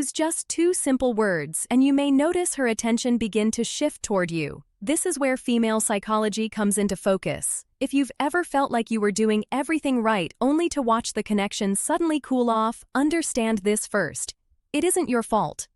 Use just two simple words and you may notice her attention begin to shift toward you. This is where female psychology comes into focus. If you've ever felt like you were doing everything right only to watch the connection suddenly cool off, understand this first. It isn't your fault.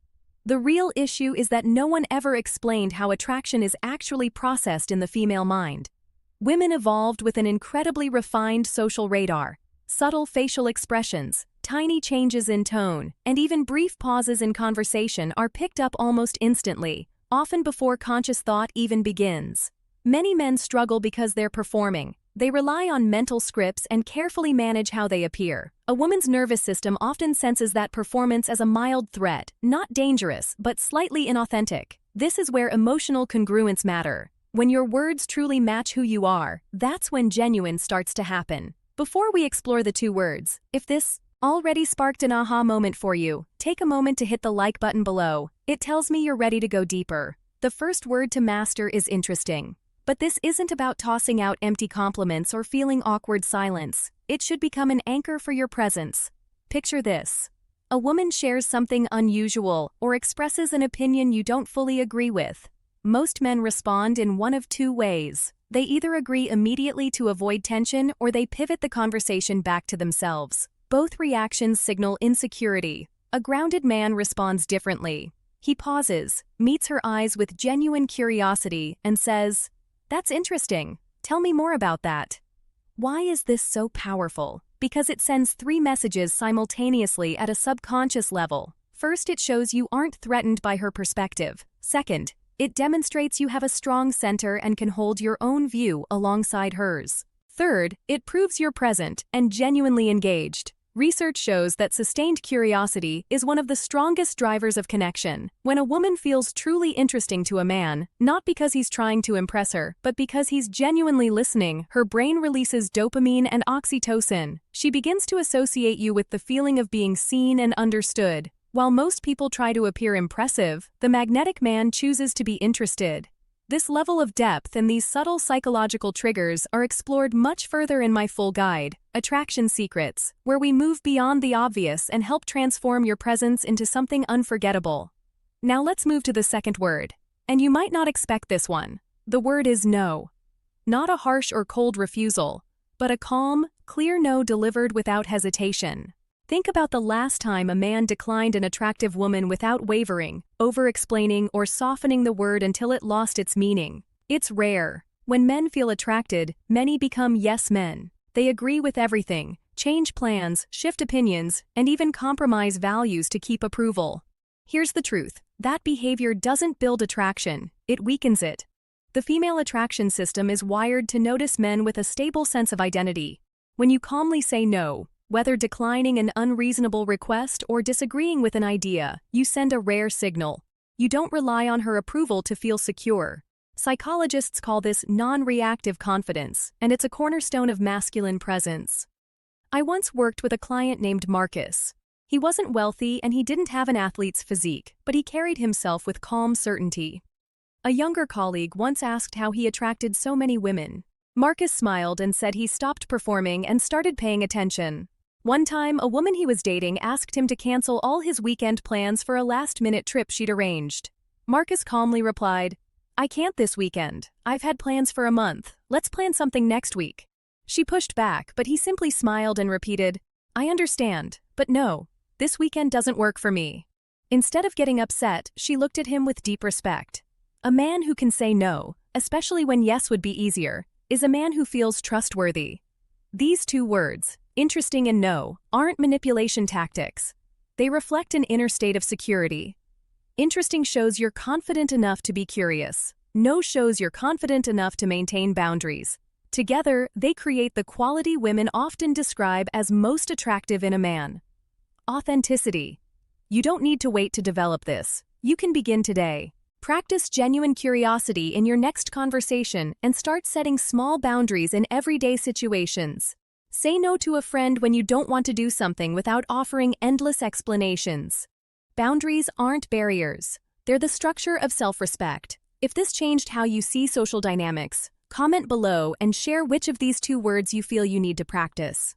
The real issue is that no one ever explained how attraction is actually processed in the female mind. Women evolved with an incredibly refined social radar. Subtle facial expressions, tiny changes in tone, and even brief pauses in conversation are picked up almost instantly, often before conscious thought even begins. Many men struggle because they're performing. They rely on mental scripts and carefully manage how they appear. A woman's nervous system often senses that performance as a mild threat, not dangerous, but slightly inauthentic. This is where emotional congruence matter. When your words truly match who you are, that's when genuine starts to happen. Before we explore the two words, if this already sparked an aha moment for you, take a moment to hit the like button below. It tells me you're ready to go deeper. The first word to master is interesting. But this isn't about tossing out empty compliments or feeling awkward silence. It should become an anchor for your presence. Picture this. A woman shares something unusual or expresses an opinion you don't fully agree with. Most men respond in one of two ways. They either agree immediately to avoid tension or they pivot the conversation back to themselves. Both reactions signal insecurity. A grounded man responds differently. He pauses, meets her eyes with genuine curiosity, and says, "That's interesting. Tell me more about that." Why is this so powerful? Because it sends three messages simultaneously at a subconscious level. First, it shows you aren't threatened by her perspective. Second, it demonstrates you have a strong center and can hold your own view alongside hers. Third, it proves you're present and genuinely engaged. Research shows that sustained curiosity is one of the strongest drivers of connection. When a woman feels truly interesting to a man, not because he's trying to impress her, but because he's genuinely listening, her brain releases dopamine and oxytocin. She begins to associate you with the feeling of being seen and understood. While most people try to appear impressive, the magnetic man chooses to be interested. This level of depth and these subtle psychological triggers are explored much further in my full guide, Attraction Secrets, where we move beyond the obvious and help transform your presence into something unforgettable. Now let's move to the second word. And you might not expect this one. The word is no. Not a harsh or cold refusal, but a calm, clear no delivered without hesitation. Think about the last time a man declined an attractive woman without wavering, over-explaining, or softening the word until it lost its meaning. It's rare. When men feel attracted, many become yes men. They agree with everything, change plans, shift opinions, and even compromise values to keep approval. Here's the truth. That behavior doesn't build attraction, it weakens it. The female attraction system is wired to notice men with a stable sense of identity. When you calmly say no, whether declining an unreasonable request or disagreeing with an idea, you send a rare signal. You don't rely on her approval to feel secure. Psychologists call this non-reactive confidence, and it's a cornerstone of masculine presence. I once worked with a client named Marcus. He wasn't wealthy and he didn't have an athlete's physique, but he carried himself with calm certainty. A younger colleague once asked how he attracted so many women. Marcus smiled and said he stopped performing and started paying attention. One time, a woman he was dating asked him to cancel all his weekend plans for a last-minute trip she'd arranged. Marcus calmly replied, "I can't this weekend. I've had plans for a month. Let's plan something next week." She pushed back, but he simply smiled and repeated, "I understand, but no, this weekend doesn't work for me." Instead of getting upset, she looked at him with deep respect. A man who can say no, especially when yes would be easier, is a man who feels trustworthy. These two words, interesting and no, aren't manipulation tactics. They reflect an inner state of security. Interesting shows you're confident enough to be curious. No shows you're confident enough to maintain boundaries. Together, they create the quality women often describe as most attractive in a man. Authenticity. You don't need to wait to develop this. You can begin today. Practice genuine curiosity in your next conversation and start setting small boundaries in everyday situations. Say no to a friend when you don't want to do something without offering endless explanations. Boundaries aren't barriers. They're the structure of self-respect. If this changed how you see social dynamics, comment below and share which of these two words you feel you need to practice.